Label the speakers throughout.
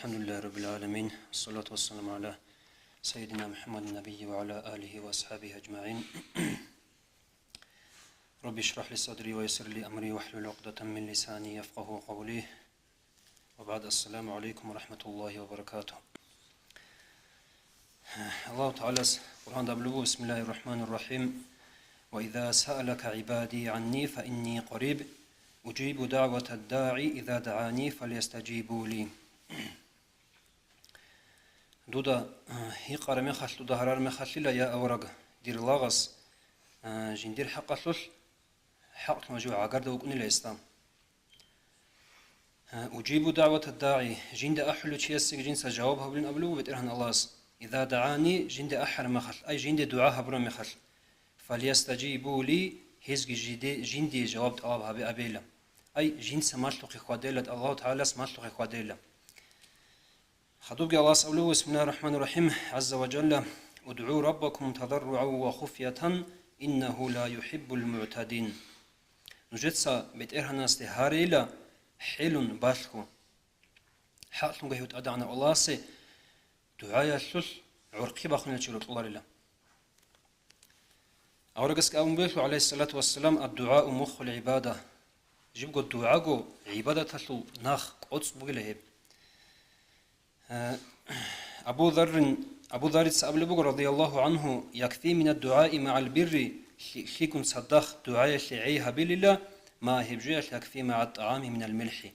Speaker 1: الحمد لله رب العالمين، والصلاة والسلام على سيدنا محمد النبي وعلى آله وأصحابه أجمعين. رب اشرح لي صدري ويسر لي أمري واحلل عقدة من لساني يفقه قولي. وبعد، السلام عليكم ورحمة الله وبركاته. الله تعالى قرآن دبلو. بسم الله الرحمن الرحيم. وإذا سألك عبادي عني فإني قريب أجيب دعوة الداعي إذا دعاني فليستجيبوا لي. دودا هيقار مخل دودا هرار مخل لا يا أورق دير لاغس جندير حق الثل حق مجوع عقرد وقني الإسلام. أجيب دعوة الداعي جند أحلو تشيسك جنس جوابها بلن أبلو بترهن الله إذا دعاني جند أحر مخل أي جند دعاها برا مخل فليستجيبوا لي هزق جندي جواب طلبها بأبيلا أي جنس مالتقي خواديلة الله تعالى مالتقي خواديلة. خطوب الله سألوه. بسم الله الرحمن الرحيم. عز وجل ادعوا ربكم تضرعا وخفية إنه لا يحب المعتدين. نجدسا بترهنا استهاريلا حيل بالكو حالتم قهوت أدعنا الله سي دعايا الثل عرقي باخونا تشيرو الله لله. أورقسك أبو بيخو عليه الصلاة والسلام الدعاء مخ العبادة. جيبقو الدعاء عبادة تلو ناخ قدس بغيله. أبو ذر سأبلبق رضي الله عنه يكفي من الدعاء مع البر خيكم صدق دعاء شعيها بالله ما هبجوية يكفي مع الطعام من الملح.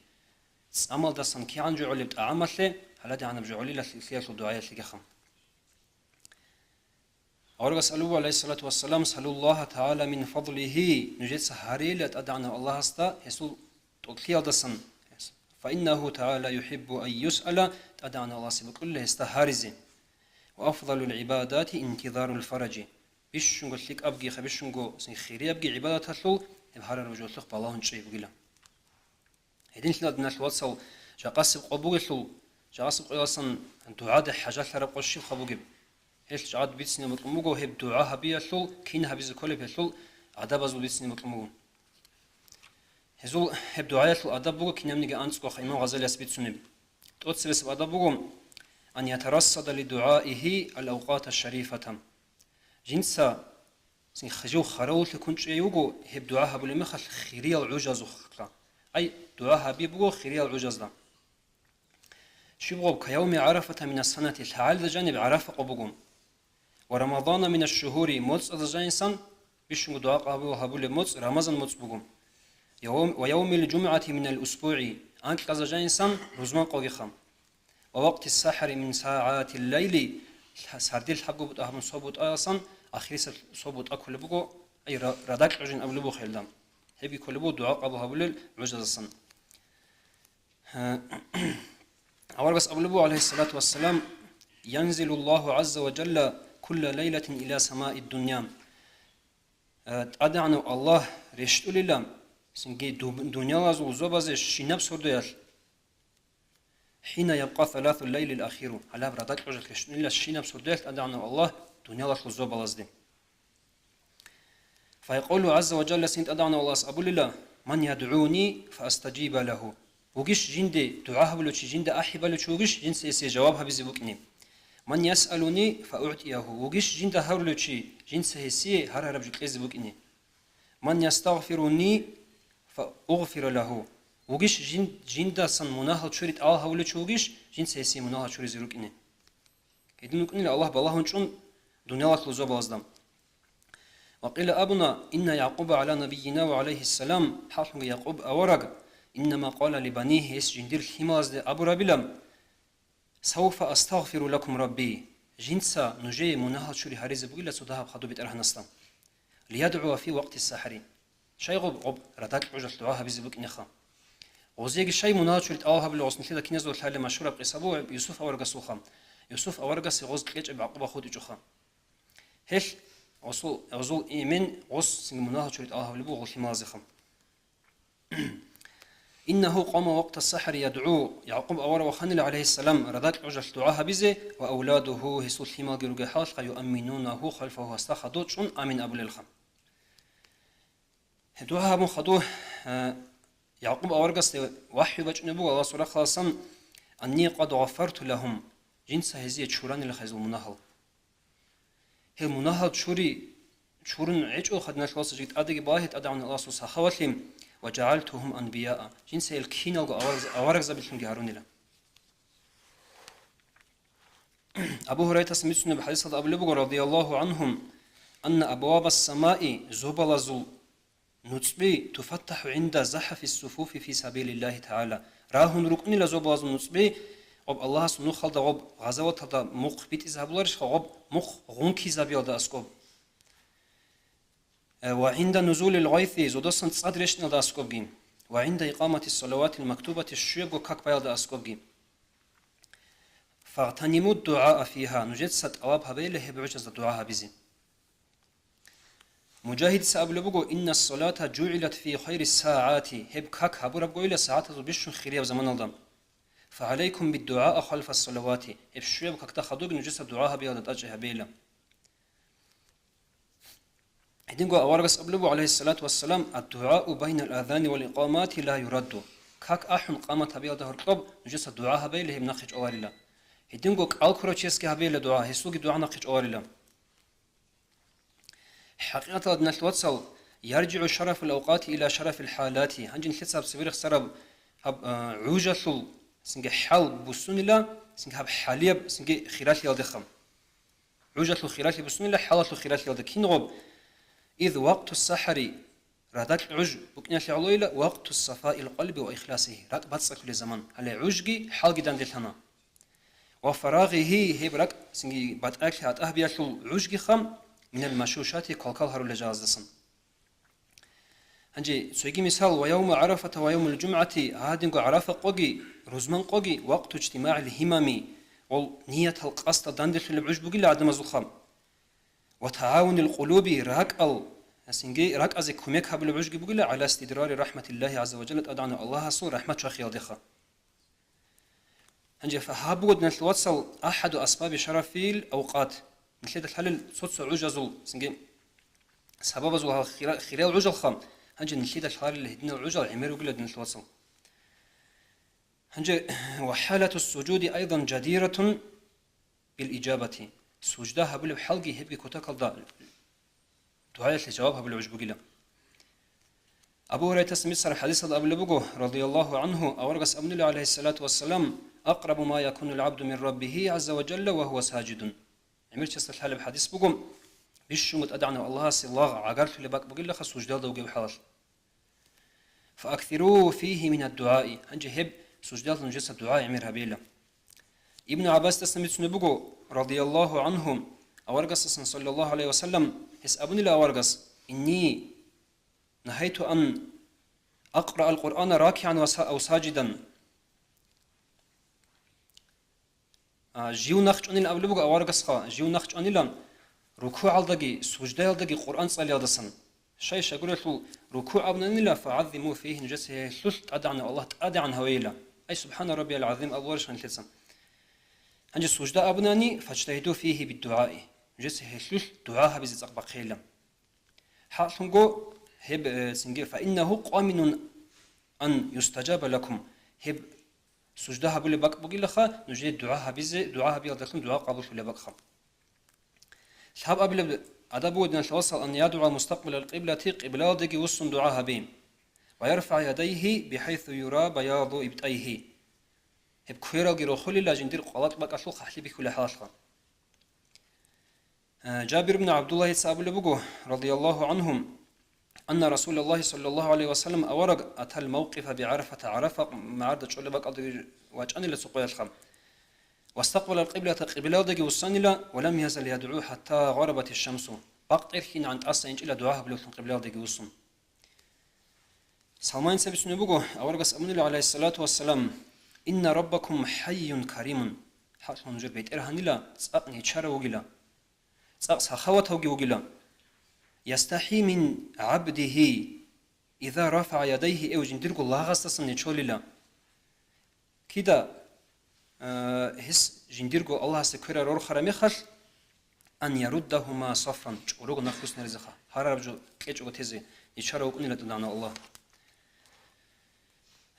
Speaker 1: أمال دستان كي عن جعولي بتعامل هلا دي عن بجعولي لسياسة دعاء شكخم. أورغ سألوه عليه الصلاة والسلام سألوا الله تعالى من فضله نجد سهاري لأدعنا الله استا يسول تقليل دستان فإنه تعالى يحب أن يسأل تدعنا الله سبكل استهارزين. وأفضل العبادات انتظار الفرج. بيشنغو لك أبقي خبيشنغو سنخيري أبقي عبادة تلو يبهار الرجل لك بالله نشيب قيلا. هيدين لنا دنا الواتسل جاقاسب قبوغ لو جاقاسب قياسن دعاء حاجات لرب قشيب خبوغ هيش جاد بيتسني مطلموغو هيب دعاء هبيا لو كين هبيز كل بيتلو عدب أزول بيتسني مطلموغو هزول هب دعاء الأدب بقول كنا منيجي أنسكو خيمة غزال يثبت سنب توتسبس الأدب بقول أن يترصد لدعائه الأوقات الشريفة جنسا سين خجو خرول تكون شيء يوجو هب دعاء بقول مخل خيرية العجز وخلا أي دعاء بيبقول خيرية العجز لا شو بقول كيوم عرفة من السنة الحال ذا جانب عرفة قبقوم ورمضان من الشهور موت ذا جانسان بيشون دعاء قبول هبول موت رمضان موت بقوم ويوم الجمعة من الأسبوع أنك قزجا إنسان رزمان قويخم ووقت السحر من ساعات الليل سرديل حقو بتأهم صوبت أصلا أخيرس صوبت أكل بقو أي رداك عجن أبلبو خيلدام هبي كل بو دعاء قبو هبول عجز الصن. أورغس أبلبو عليه الصلاة والسلام ينزل الله عز وجل كل ليلة إلى سماء الدنيا أدعنا الله رشتو لله سنجي دنيا لازم زوبازه شيناب سرديال حين يبقى ثلاث الليل الأخير على بردك رجل كشتن إلا شيناب سرديال أدعنا الله دنيا لازم زوبالازده فيقول عز وجل سنت أدعنا الله أبو لله من يدعوني فأستجيب له وجيش جند دعاء بلوشي جند أحب بلوشي جنس يسي جوابها بزبكني من يسألني فأعطيه وجيش جند هرلوشي جنس يسي هر ربجك يزبكني من يستغفرني فأغفر له وجيش جندا سن مناهل شريط الله ولا شوجيش جن سيسي مناهل شريط زروكني كده نقول الله بالله ونشون دنيا لخلصوا بازدم. وقيل أبنا إن يعقوب على نبينا وعليه السلام حرم يعقوب أورق إنما قال لبنيه يس جندير الحماز أبو ربيلم سوف أستغفر لكم ربي جنسا نجي مناهل شريط هريز بقول سودها بخدو بترهنستم ليدعو في وقت السحر شيء غب رداك عجل دعاها بزبك نخا وزيج شيء مناطر تآها بالوصن كذا كنزول حال مشهور بقصابو يوسف أورجا سوخام يوسف أورجا سيغوز قيج بعقوبة خود يجوخام هل عصول إيمان عص سن مناطر تآها بالبو غل مازخم إنه قام وقت السحر يدعو يعقوب أور وخنل عليه السلام رداك عجل دعاها بزه وأولاده هسول حما جرج حالق يؤمنونه خلفه واستخدوا شون أمين أبو الخم دعاها من خدوه يعقوب أورجس وحي بجنبه الله سورة خاصا أني قد غفرت لهم جنس هذه شوران الخيز المنهل هي منهل شورن عجو خدنا الخلاص جيت أدق باهت أدعون الله سخواتهم وجعلتهم أنبياء جنس الكينا وأورغ زبلهم جهرون له أبو هريرة سمعنا بحديث أبو لبغ رضي الله عنهم أن أبواب السماء زبلزل نصبي تفتح عند زحف الصفوف في سبيل الله تعالى راهن ركن لزبلزل نصبي أب الله سبحانه خلد أب غزوات هذا مخ بيت إزهابلارش خب مخ غنكي زبيل ده أسكوب وعند نزول الغيث زودسن تصدرش ندا أسكوب جيم وعند إقامة الصلوات المكتوبة الشيب وكاك بيل ده أسكوب جيم فاغتنموا الدعاء فيها نجد ست أواب هبيله بعجز الدعاء بزين مجاهد سأبلو بقو إن الصلاة جعلت في خير الساعات هب كاك هبو ربقو إلى ساعات بشن خيرية وزمان الدم فعليكم بالدعاء خلف الصلوات هب شوية بكاك تخدوك نجد الدعاء بيادة أجه هبيله هدينغو أورغس أبلو عليه الصلاة والسلام الدعاء بين الأذان والإقامات لا يرد كاك أحن قامت هبيادة هرقب نجد الدعاء هبيله هم نخج أوارلا هدينغو كالكرو تشيسكي هبيله دعاء هسوكي دعاء نخج أوارلا حقيقة أدنى الواتسل يرجع شرف الأوقات إلى شرف الحالات هنجن حساب سبيرخ سرب هب عوجة سنج حال بسون الله سنج هب حاليب سنج خيرات يالدخم عوجة خيرات بسون الله حالة خيرات يالدكين غب إذ وقت السحر رادك عج بكنيا علويلا وقت الصفاء القلب وإخلاصه رات باتس كل زمان على عجي حال جدا دلتنا وفراغه هبرك سنج بات أكل هات أهبيا عجي خم من المشوشات كالكال هرو لجازدسن هنجي سويجي مثال ويوم عرفة ويوم الجمعة هادنغو عرفة قوغي رزمان قوغي وقت اجتماع الهمم والنية القصد داندل العجب قل عدم الزخم وتعاون القلوب سنجي راك أزي كوميك هبل العجب قل على استدرار رحمة الله عز وجل أدعنا الله سو رحمة شخيال دخا هنجي فهابود نتوصل أحد أسباب شرف الأوقات مثل الحلل صوت عجزو سنجي سبب زو خيرال عجل خام هنجي نشيد الحال اللي هدنا العجل عمير وقلد نتوصل هنجي وحالة السجود أيضا جديرة بالإجابة سجدها بالحلقي هبقي كتاكل دا دعاية لجوابها بالعجب قيلة أبو هريرة سمسر حديث أبو لبقو رضي الله عنه أورغس أبن الله عليه الصلاة والسلام أقرب ما يكون العبد من ربه عز وجل وهو ساجد عمر تشست الحال بحديث بقوم بيشومت أدعنا الله سلاغ عقرت اللي باك بقول لك سجدال دوجي بحال فأكثروا فيه من الدعاء هنجي هب سجدال نجس الدعاء عمر هبيله ابن عباس تسميت سنبقو رضي الله عنهم أورقص صلى الله عليه وسلم هس أبني لا أورقص إني نهيت أن أقرأ القرآن راكعا أو ساجدا جيو نخج أني الأول بقى أورقص خا جيو نخج أني لام ركوع الدقي سجدة الدقي قرآن صلي هذا شيء شقول له ركوع أبنني لا فعظموا فيه نجسه ثلث أدعنا الله أدعن هويلا أي سبحان ربي العظيم أولش عن ثلثا هنجي سجدة أبناني فاجتهدوا فيه بالدعاء نجسه ثلث دعاها بزق بقيلا حاطنجو هب سنجي فإنه قامن أن يستجاب لكم هب سجدها بلي بقي لخا نجد دعاها دعاها بيضلكم دعاء قبول في لبقخم شهاب قبل أدب ودنا توصل أن يدعو مستقبل القبلة قبلة دقي وصن دعاها بين ويرفع يديه بحيث يرى بياض إبتيه هب كويرا غيرو خلي لا جندير قلات بقى شو خحلي بكل حالة جابر بن عبد الله سابل بقو رضي الله عنهم أن رسول الله صلى الله عليه وسلم أورق أتى الموقف بعرفة عرفة معرض شغل بقى واجأني لسقوي الخم واستقبل القبلة قبلة دقي وصنلا ولم يزل يدعو حتى غربت الشمس بقتر حين عند أصلا إلى دعاء بلوث قبلة دقي وصن سلمان سبس نبوغو أورغس أمن الله عليه الصلاة والسلام إن ربكم حي كريم حق نجر بيت إرهانيلا سأقني تشار وغلا سأخوات وغلا يستحي من عبده إذا رفع يديه أو جندرق الله غسطس نتشوللا كده هس جنديرغو الله سكرر رور خرميخل أن يردهما صفا شعوروغ نفوس نرزخا هراربجو كيجو تيزي يشارو قنيلة دعنا الله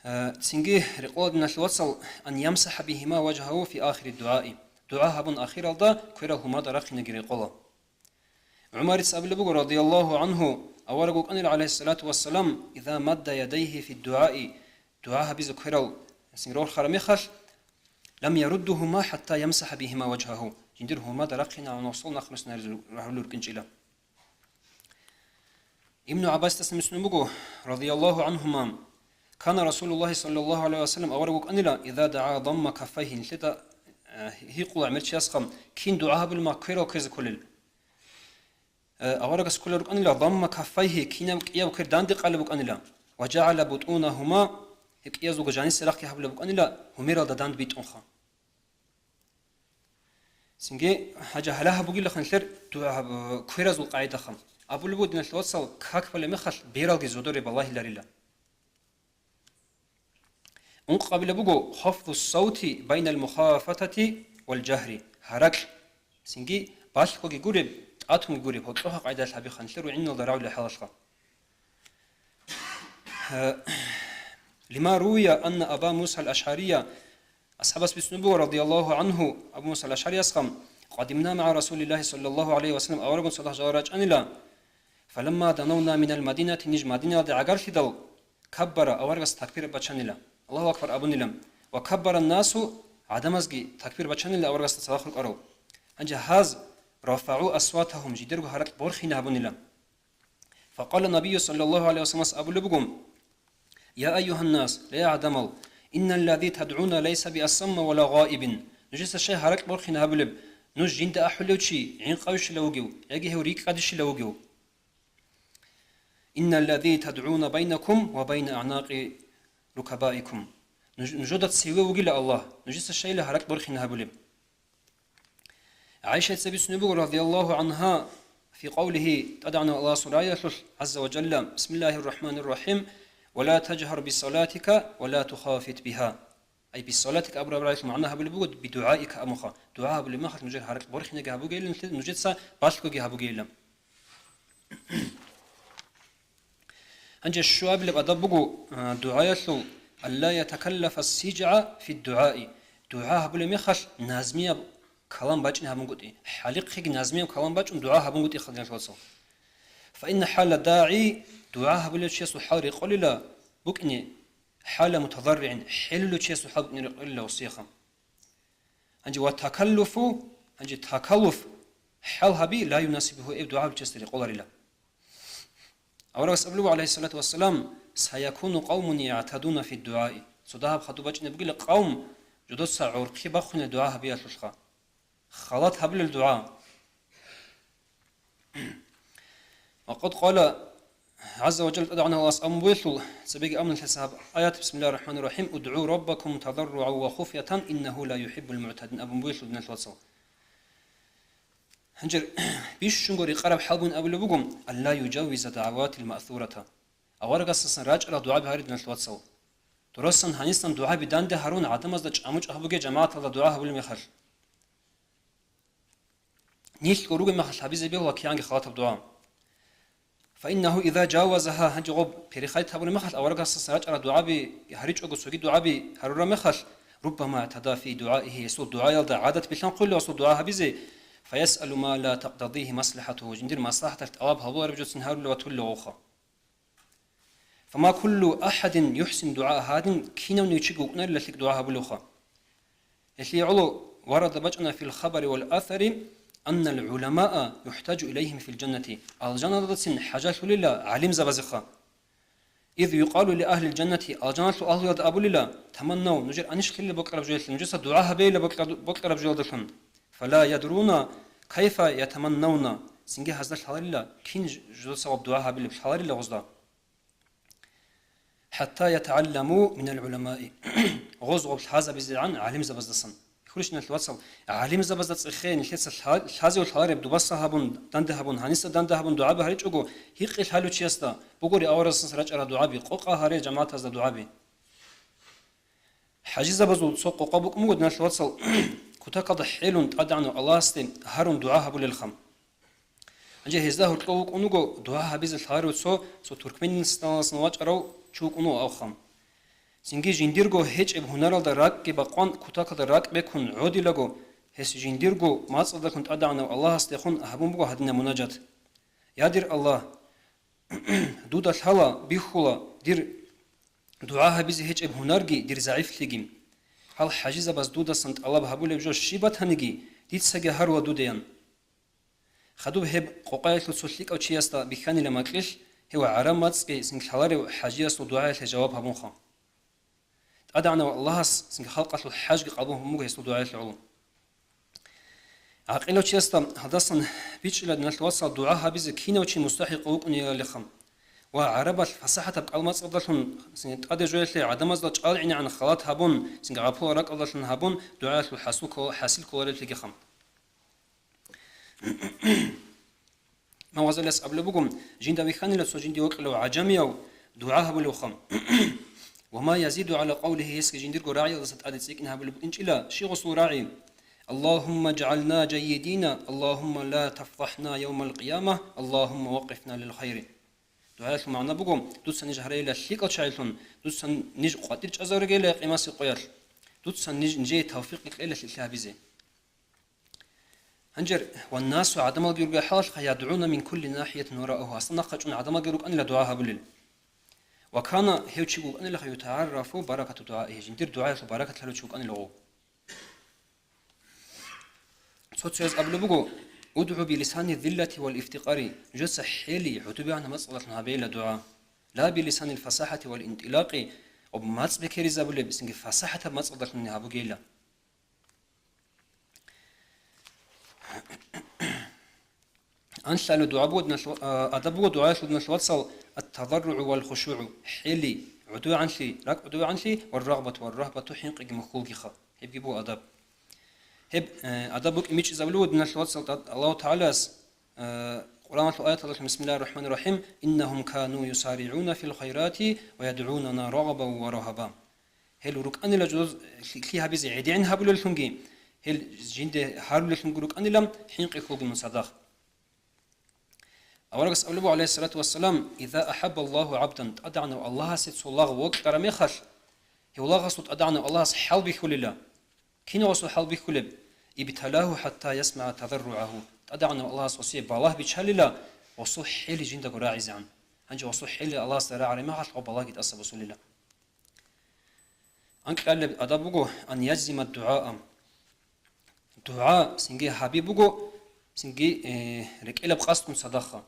Speaker 1: تسنجي رقود من الوصل أن يمسح بهما وجهه في آخر الدعاء دعاء هبون آخر الدا كيرا هما درخ نجري قلا عمر سأبل بقول رضي الله عنه أورجوك أن عليه الصلاة والسلام إذا مد يديه في الدعاء دعاء بذكره سنجرور خرميخش لم يردهما حتى يمسح بهما وجهه جندرهما درخنا ونوصل نخلصنا رحلور كنجلا ابن عباس تسمى بقول رضي الله عنهما كان رسول الله صلى الله عليه وسلم أورجوك أن إذا دعا ضم كفيه لتا هي قول عمل شيء كين دعاء بالمكيرة وكذا كلل أورجس كلر أن ضم كفيه كينام كيا وكردان دقلبك أن وجعل بطونهما هيك يزوج جانس سلاخي حبلبك أن هميرا ددان بيت أنخا سنجي حاجة هلاها بقول لك نشر دعاء كيرا زو قاعدة خم أبو الود نتوصل كاك ولا مخش بيرال جزودور بالله لله قبل بقو خفض الصوت بين المخافتة والجهر هرك سنجي باش خوجي جورب أتوم جورب هتروح قاعدة الحبي خنشر وعنو ضرعوا لحالشها لما روي أن أبا موسى الأشعري أصحاب بسنبو رضي الله عنه أبو موسى الأشعري أسخم قدمنا مع رسول الله صلى الله عليه وسلم أورغن صلى الله عليه وسلم فلما دنونا من المدينة نج مدينة دعجر خدل كبر أورغس تكبير بچنلا الله أكبر أبو نلم وكبر الناس عدم أزجي تكبير بچنلا أورغس تصاخر قرو أنجا هاز رفعوا أصواتهم جدروا هرك بورخين أبو نلم فقال النبي صلى الله عليه وسلم أبو لبقم يا أيها الناس لا يعدمل إن الذي تدعون ليس بأصم ولا غائب نجس الشيء هرك بورخين أبو لب نج جند أحلوشي عين قوش لوجو يجي هوريك قدش لوجو إن الذي تدعون بينكم وبين أعناق ركبائكم نجدت سوى وجل الله نجس الشيء لهرك برخنا بلب عائشة سبيس نبو رضي الله عنها في قوله تدعنا الله سرايا عز وجل بسم الله الرحمن الرحيم ولا تجهر بصلاتك ولا تخافت بها أي بصلاتك أبرا برايك معناها بالبود بدعائك أمخا دعاء بالمخ نجر هرك برخنا جابو جيل نجد سا باشكو جابو جيل أنجى الشواب اللي بدبقوا دعاء ألا يتكلف السجع في الدعاء دعاء بلي مخش نازمية كلام باجن هبون قطي حليق خيق نازمية كلام باجن دعاء هبون قطي خلينا نتوصل فإن حال الداعي دعاء بلي شيء حار يقول لا بكني حال متضرع حل شيء حال يقول لا وصيخم أنجى والتكلف أنجى تكلف حال هبي لا يناسبه إيه دعاء بجسر يقول لا أورس أبلو عليه الصلاة والسلام سيكون قوم يعتدون في الدعاء صدها بخطوبة نبقى قوم جدوس عرقي بخون الدعاء بيا الشخا خلط هبل الدعاء وقد قال عز وجل أدعنا الله أمويل سبيق أمن الحساب آيات بسم الله الرحمن الرحيم ادعوا ربكم تضرعا وخفية إنه لا يحب المعتدين أبو مويل بن الوصل هنجر بيش شنقوري قرب حلبون أبو لبقم ألا يجوز دعوات المأثورة أورغ أساسا راجع دعاء بهارد من الواتسو درسن هنيستن دعاء بدان ده هارون عدم از دج أموج أهبوجي جماعة الله دعاء هبول مخر نيل قروج مخر حبيز بيه وكيانج خاطب دعاء فإنه إذا جاوزها هنجوب بريخايت هبول مخر أورغ أساسا راجع دعاء بهارج أجو سوجي دعاء بهارون مخر ربما اعتدى في دعائه يسود دعاء يلد عادة بلان قل وسود دعاء هبيزي فيسأل ما لا تقتضيه مصلحته جندير مصلحة التواب هبول رجل سنهار لوتول لغوخا فما كل أحد يحسن دعاء هاد كينا نيتشيكو كنا لك دعاء هبولوخا اللي علو ورد بجنا في الخبر والأثر أن العلماء يحتاج إليهم في الجنة الجنة سن حاجات لله علم زبزخا إذ يقال لأهل الجنة الجنة أهل أبو لله تمنوا نجر أنش كل بكرة بجلس نجس دعاء بيل بكرة بجلس فلا يدرون كيف يتمنون سنجي هذا الحلال الله كين جزء سبب دعاء بيل الحلال الله غزلا حتى يتعلموا من العلماء غزو هذا بزعان علم زبزدسن يخرج من الوصل علم زبزدس خين الحس هذا والحلال بدو بس هبون دند هبون هنيس دند هبون دعاء بهرج أجو هيق الحلو تشيستا بقولي أورس رج على دعاء قوقا هاري جماعة هذا دعاء حجز بزود سوق قبوك مود من الوصل كتاقض حيلون تقدعنا الله استن هارون دعاء هبول الخم أنجي هزده القوق أنوجو دعاء هبيز الحار وسو تركمن سنوات أرو شوك أنو أو خم سنجي جنديرغو هيج اب هنرال دا راك كي بقون كوتاك دا راك بكون عودي لغو هس جنديرغو ما صدق كنت ادعنا الله استخون هبون بو هدنا مناجات يادر الله دودا الحلا بيخولا دير دعاها بيزي هيج اب هنرغي دير ضعيف لغيم هل حاجزه بس دودا سنت الله بهبول بجو شيبات هنگي ديت سگه هر و دوديان خدوب هب قوقايل سوليك او چياستا بخاني لماكلش هو عرماتسكي سنخلاري حاجياس دعاء الجواب هبون خان أدعنا الله سنك خلقت الحاج قلبهم مو يسود دعاء العلوم عقيلة شيستا هذا بيش إلى نتوصل دعاء بيز كينا وشي مستحق وقني لخم وعرب الفصاحة بقلمات صدلهم سنك قد جويت لي عدم أزل تقال عن خلات هبون سنك عبوا رك الله هبون دعاء الحاسوك حاسل كوالي في خم ما وزل يس قبل بقوم جند بيخاني لسو جند وقلوا عجمي أو دعاء بلو خم وما يزيد على قوله يسك جندير راعي وسط أديسك إنها بالإنش إلا شيء غصو راعي اللهم اجعلنا جيدين اللهم لا تفضحنا يوم القيامة اللهم وقفنا للخير دعاء معنا بقوم دوسن نجهر إلى الشيك أشعلون دوسن نج قاتل أزار إلى قيمة قيال دوسن نجي توفيق إلى الشهابزة هنجر والناس عدم الجرج حال يدعون من كل ناحية وراءه أصلا خجون عدم الجرج أن لا دعاء بلل وكان هيوتشيغو أن له يتعرف بركة دعائه جندير دعاء بركة هيوتشيغو أن له صوتيز قبل بقو ادعو بلسان الذلة والافتقار جس حيلي عتبي عن مسألة هابيل دعاء لا بلسان الفصاحة والانطلاق وبماتس بكيريزا بلي بسنج فصاحة مسألة نهابو جيلا أنشأ دعاء بود أدب دعاء بود نشوتصل التضرع والخشوع حيلي عدو عنشي راك عدو عنشي والرغبة والرهبة حينق مخلوقها هب جيبو أدب هب أدبك ميش زبلود نشوتصل الله تعالى قرآن الآيات بسم الله الرحمن الرحيم إنهم كانوا يسارعون في الخيرات ويدعوننا رغبا ورهبا هل رك أن لجوز كليها بيزي عدين هبل الفنجي هل جند هارب الفنجروك أن لم حينق خلق من صدق أورجس أولو عليه الصلاة والسلام إذا أحب الله عبدا أدعنا الله سيد الله وكر مخش هو الله صوت أدعنا الله حال بكل الله كنا وصل حال بكل ابتلاه حتى يسمع تضرعه أدعنا الله صوصي بالله بيشهل الله وصل حيل جند قراعز عن هنجي وصل حيل الله سراعي ما حق بالله قد أصب وصل الله أنك قال أدبوجو أن يجزم الدعاء سنجي حبيبوجو سنجي ركيل بقصد صدقة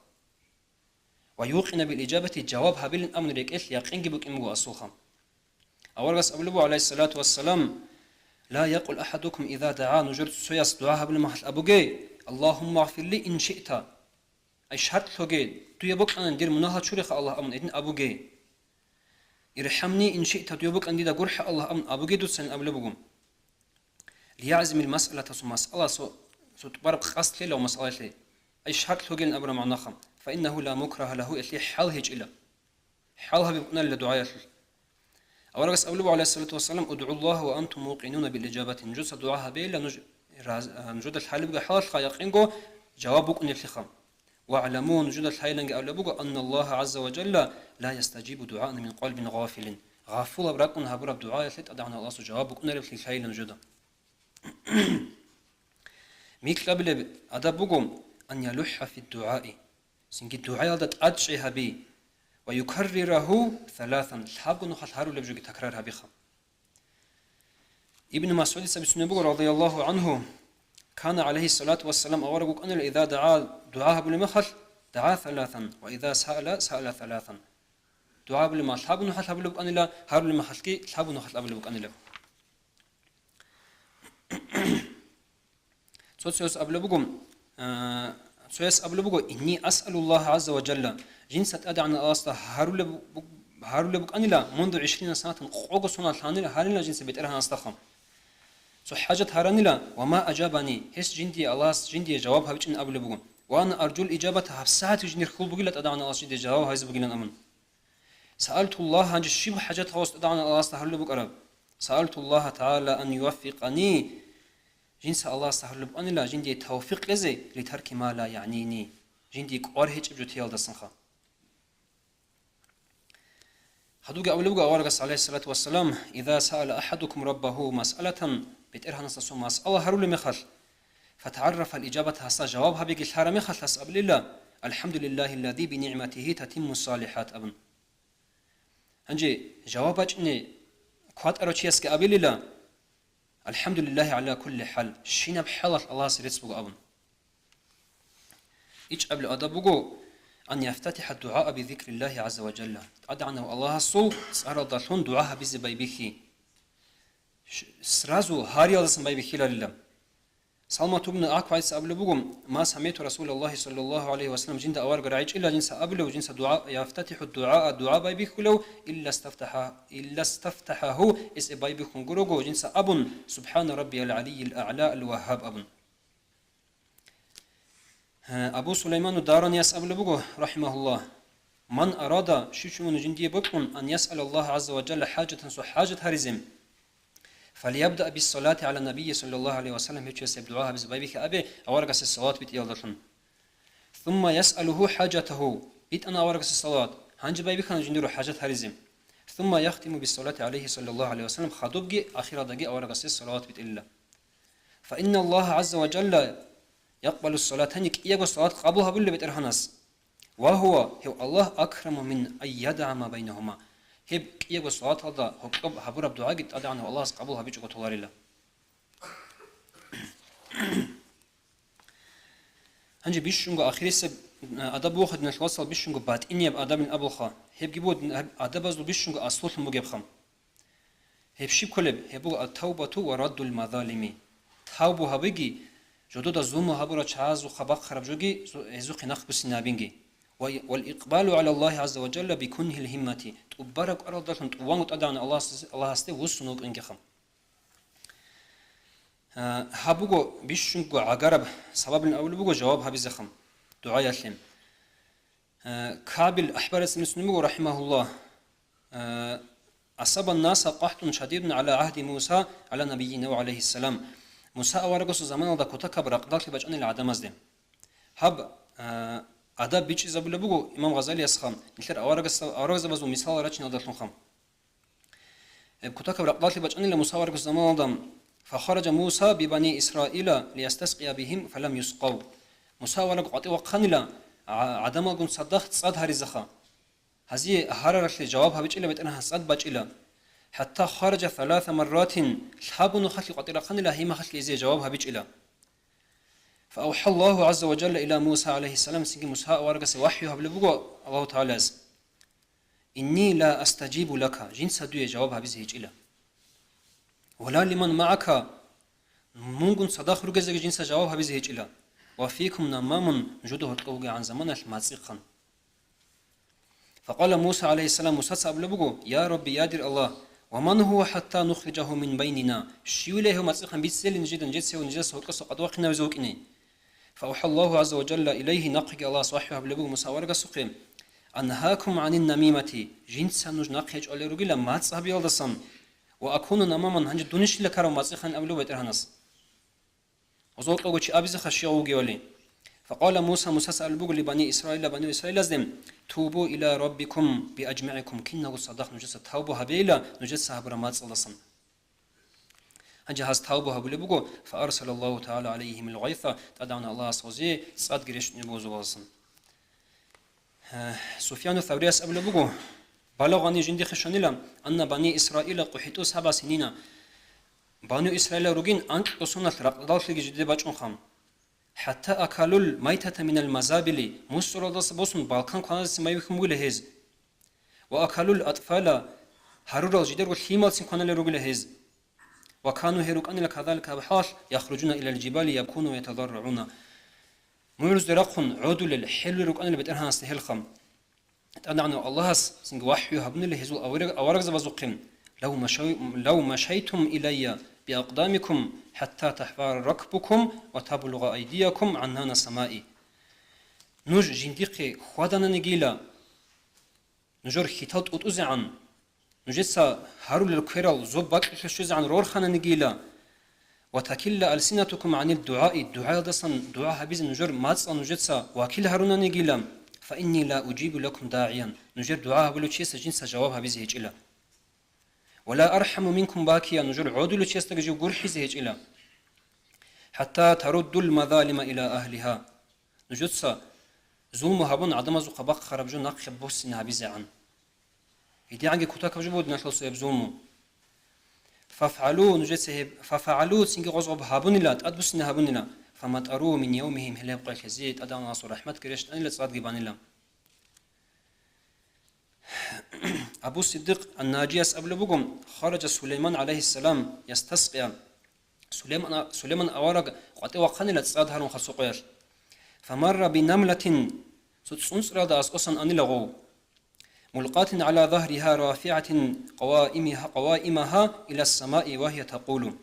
Speaker 1: ويوقن بالإجابة جواب هابيل أمن ريكيل يقين جبك إمو أصوخا أورغس أبلبو عليه الصلاة والسلام لا يقول أحدكم إذا دعا نجرد سياس دعا هابيل محل أبوغي اللهم اغفر لي إن شئت أي شرط لغي تيبوك أن ندير مناها شريخ الله أمن إذن أبوغي ارحمني إن شئت تيبوك أن ديدا قرح الله أمن أبوغي دوسن أبلبوكم ليعزم المسألة سو مسألة سو تبارب قصد لي لو مسألة لي أي شرط لغي الأمر معناها فإنه لا مكره له إلا حال هج إلا حالها بيقنا لدعاء أورغس أولو عليه الصلاة والسلام ادعوا الله وأنتم موقنون بالإجابة نجوس دعاها بيلا نجود الحال بقى حال خيقينكو جوابك أن الخم واعلموا نجود الحال أولو أن الله عز وجل لا يستجيب دعاء من قلب غافل غافل أبراكم هبرب دعاء ثلاث أدعنا الله جوابك أن الحال نجود ميك قبل أدبكم أن يلح في الدعاء سنجي الدعاء تأجعها بي ويكرره ثلاثا الحاب نخل هارو لبجوك تكرارها بخم ابن مسعود سبسنبو رضي الله عنه كان عليه الصلاة والسلام أورقك أن إذا دعاها بالمخل دعا ثلاثا وإذا سأل ثلاثا دعاء بالمخل الحاب نخل هبلوك أن لا هارو لمخلكي الحاب نخل هبلوك أن لا سوسيوس أبلوكم سويس أبلغو إني أسأل الله عز وجل جنسة أدعنا أصلا هارول بك أنلا منذ 20 سنة قوق سنة هارلا جنس بيترها أصلا سو حاجة هارنلا وما أجابني هس جندي الله جندي جوابها بيجن أبلغو وأنا أرجو الإجابة هفسات جنير خل بقلت أدعنا الله جندي جواب هايز بقلن أمن سألت الله عن الشيب حاجة هوست أدعنا الله أصلا هارول بك أرب سألت الله تعالى أن يوفقني جنس الله سهل بأن لا جندي توفيق لزي لترك ما لا يعنيني جندي قوار هيج بجوتيال دسنخا خدوق أولوغا أورغس عليه الصلاة والسلام إذا سأل أحدكم ربه مسألة بترها نصصو مسألة هرول مخل فتعرف الإجابة هسا جوابها بيجي الحرم مخل أسأل الله الحمد لله الذي بنعمته تتم الصالحات أبن هنجي جوابك إني كوات أروتشيس كأبل الله الحمد لله على كل حال شين بحالة الله سيرتسبو أبن إيش قبل أدبوغو أن يفتتح الدعاء بذكر الله عز وجل أدعنا الله سو سأرد لون دعاء بزباي بخي سرازو هاري الله سنباي بخي لله سلمة بن أكوع سأبل بوغم ما سمعت رسول الله صلى الله عليه وسلم جند أوار قرعيج إلا جنس أبل وجنس دعاء يفتتح الدعاء باي بخلو إلا استفتحه إس باي بخون قروغو جنس أبن سبحان ربي العلي الأعلى الوهاب أبن أبو سليمان الداراني يسأل بقول رحمه الله من أراد شيشون جندي بكون أن يسأل الله عز وجل حاجة حاجة هرزم فليبدأ بالصلاة على النبي صلى الله عليه وسلم هيك يسأل دعاء بزبايبك أبي أورقس الصلاة بتيالدتن ثم يسأله حاجته بيت أنا أورقس الصلاة هنج بايبك أنا جندي حاجة هرزم ثم يختم بالصلاة عليه صلى الله عليه وسلم خدوبجي آخر دقي أورقس الصلاة بتإلا فإن الله عز وجل يقبل الصلاة هنيك يجو الصلاة قبلها بالله بترهنس وهو الله أكرم من أن يدع ما بينهما هب يجو الصلاة هذا هو هبور بدعاء قد أدعنا الله قبلها بيجو طلال الله هنجي بيشونغ آخر سب أدب واحد من الوصل بيشونغ بعد إني بأدب من أبوخا هب جيبود أدب أزل بيشونغ أصل المجيبخم هب شيء كلب هبو التوبة ورد المظالم توبة هبيجي جدود الزوم هبورا شاز وخباق خرب جوجي يزوق نخ بسنابينجي والإقبال على الله عز وجل بكنه الهمة تبارك أرضهم توان وتدعنا الله است وسنوك إنجخم هبوجو بيشنجو عقرب سبب الأول بوجو جواب هبيزخم دعاء يسلم كابل أحبار اسمه رحمه الله أصاب الناس قحط شديد على عهد موسى على نبينا وعليه السلام موسى أورغس زمان دا كوتا كبر أقدار بجأن العدم أزدم هب أدب بيش زبل بوجو إمام غزالي أسخم نثر أورغس بزو مثال رأينا دلهم خم كوتا كبر أقدار بجأن لموسى أورغس زمان دم فخرج موسى ببني إسرائيل ليستسقي بهم فلم يسقوا موسى أورغ قطي وقنلا عدم أقول صدقت صد هرزخا هذه هرر جوابها بيش إلا بتأنها صد بج إلا حتى خرج 3 مرات الحابون خلق قطيرا قنلا هي ما خلق إزي جوابها بيج إلا فأوحى الله عز وجل إلى موسى عليه السلام سيجي موسى ورقس وحيه بلبقوا الله تعالى إني لا أستجيب لك جنس دوية جوابها بيزهج إلا ولا لمن معك ممكن صداق رقزك جنس جوابها بيزهج إلا وفيكم نمام جده تقوغي عن زمان الماتسيقا فقال موسى عليه السلام موسى سأبلبقوا يا ربي يادر الله ومن هو حتى نخرجه من بيننا شيوله مسيحا بيتسل جدا جدسه ونجسه وقصه قد وقنا وزوقني فأوحى الله عز وجل إليه نقق الله صاحبه بلبو مساورق سقيم أنهاكم عن النميمة جنسا نجنقج أولي رجل ما تصحب يالدسن وأكون نماما هنج دونش لكارو مسيحا أبلو بيترهنس وزوق أوجي أبيز خشيعو جيولي فقال موسى سأل بقول لبني إسرائيل لازم توبوا إلى ربكم بأجمعكم كنا صدق نجس توبوا هبيلا نجس هبرمات صلصن هنجهز توبوا هبول بقول فأرسل الله تعالى عليهم الغيث تدعنا الله صوزي صاد قريش نبوز وصن سفيان الثوري أسأل بقول بلغني جندي خشنيلا أن بني إسرائيل قحطوا 7 سنين بني إسرائيل رجين أنك قصنا رقدات لجدي بچون خام حتى أكلوا الميتة من المزابل مصر داس بوسن بالكان كانت ما يخم هز وأكلوا الأطفال هرور الجدر والحمال سنكون لرجل وكانوا هيروكان لكذلك بحال يخرجون إلى الجبال يبكون ويتضرعون ميرز درقون عودوا للحلو ركان اللي بترهان استهل خم تدعنا الله سنج وحي هبن له هزول أورق زبزقين لو مشيتم إلي بأقدامكم حتى تحفر ركبكم وتبلغ أيديكم عنان سمائي نوج جنديق خدنا نجيلا نجور خيتات أتوزعن نجسا هارول الكيرال زوبك خشوزعن رورخنا نجيلا وتكل ألسنتكم عن الدعاء دصن دعاء هبيز نجور ماتس نجسا وكل هارونا نجيلا فإني لا أجيب لكم داعيا نجر دعاء بلو تشيس جنس جواب هبيز هيج إلا ولا أرحم منكم باكيا نجر عودلو تشيس تجو قرحيز هيج إلا حتى ترد المظالم إلى أهلها نجدسا ظلم هبون عدم زو قبق خرب جو نق خبوس نهبيز عن هدي عنك كتاك بجبود نخلص يبزومو ففعلوا سنجي غزغب هابونيلات أدبس نهابونيلا فما تأروا من يومهم هلا بقى كزيت أدان ناصر رحمة كريشت أن لتصاد جبانيلا أبو الصديق الناجيس قبل بقوم خرج سليمان عليه السلام يستسقي سليمان أورق قد وقني لتصاد هارون خسوقير فمر بنملة ستسونس راد أسقصا أن لغو ملقاة على ظهرها رافعة قوائمها إلى السماء وهي تقول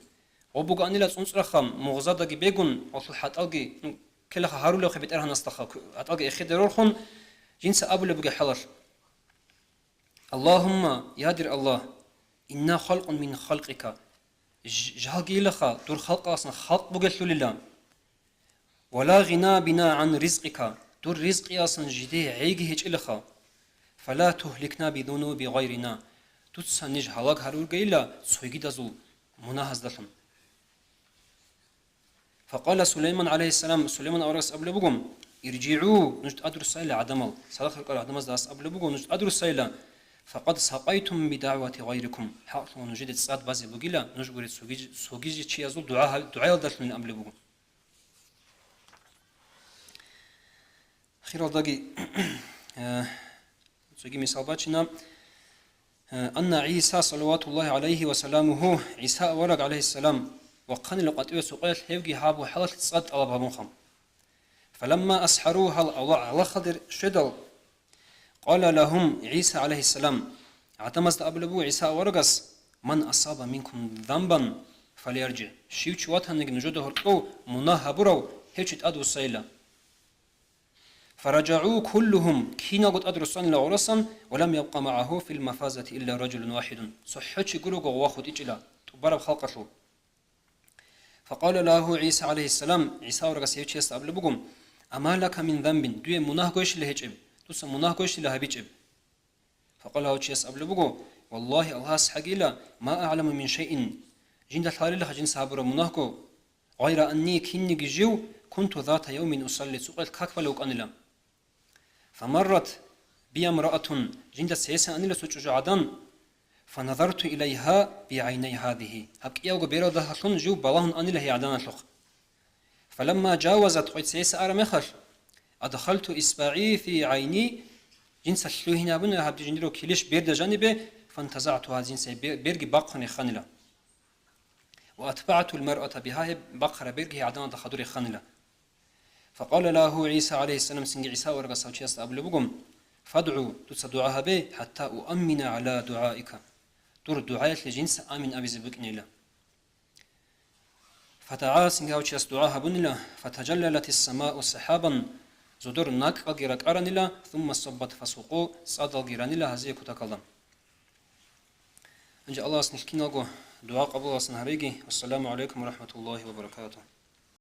Speaker 1: وبقى أن لا تنصرخم مغزادة بيجون أصل حتلقي كل هارو لو خبيت أرهن استخا حتلقي إخيد رورخن جنس أبو لبقى حلر اللهم يادر الله إنا خلق من خلقك جهاجي لخا دور خلق أصلا خلق بقى لله ولا غنى بنا عن رزقك دور رزقي أصلا جدي عيجي هيج إلخا فلا تهلكنا بذنوب غيرنا تتسنج هلاك هارو جيلا سويجي دزول مناهز دلهم فقال سليمان عليه السلام سليمان أورس قبل بقوم ارجعوا نجد أدرس سيلا عدمل صدق القرآن عدمز داس قبل بقوم نجد أدرس سيلا فقد سقيتم بدعوة غيركم حق نجد تصاد بازي بقيلا نجبر سوجي شيء يزول دعاء دلت من قبل بقوم خير الدقي سوجي مثال باتشنا أن عيسى صلوات الله عليه وسلامه عيسى ورق عليه السلام وقن لقد سقيت هيوجي هابو حلت تصاد طلبها منخم فلما أسحروها الله خضر شدل قال لهم عيسى عليه السلام اعتمزت أبلبو عيسى ورقص من أصاب منكم ذنبا فليرجع شيوش واتهنك نجده القو مناها برو هيوشت أدو السيلة فرجعوا كلهم كينا قد أدرسان لغرسا ولم يبقى معه في المفازة إلا رجل واحد صحتش قلوق واخد إجلا تبارب خلقته فقال له عيسى عليه السلام عيسى ورقص هيوش يستقبل بكم أما لك من ذنب دوية مناه قوش لهجب توسا مناه قوش لهبيجب فقال له عيسى قبل بكم والله الله سحقيلا ما أعلم من شيء جند الحالي لها جنس هابر مناه غير أني كني جيو كنت ذات يوم أصلي سوق الكاكبة لوك أنلا فمرت بي امرأة جند سيسا أنلا سوچو عدن فنظرت إليها بعيني هذه هك يوغ بيرو حلون جو بلاهن أنلا هي عدن الحق فلما جاوزت قيت سيسا أرمخر أدخلت إصبعي في عيني جنس الشلوهنا بنا هبدي جندرو كيليش بيرد جانبه فانتزعتها جنس بيرغي باقني خانلا وأتبعت المرأة بها بقرة بيرغي عدن دخدوري خانلا فقال له عيسى عليه السلام سنج عيسى ورقص وشيست أبل بقم فادعوا تصدعها به حتى أؤمن على دعائك دور دعاية لجنس آمن أبي زبكني له فتعال سنج وشيست دعاها بنلا فتجللت السماء سحابا زدور ناك أجرك أرنلا ثم صبت فسوقو صاد الجيرانلا هزيك تكلم إن جاء الله سنحكي نلقو دعاء قبول سنهريجي والسلام عليكم ورحمة الله وبركاته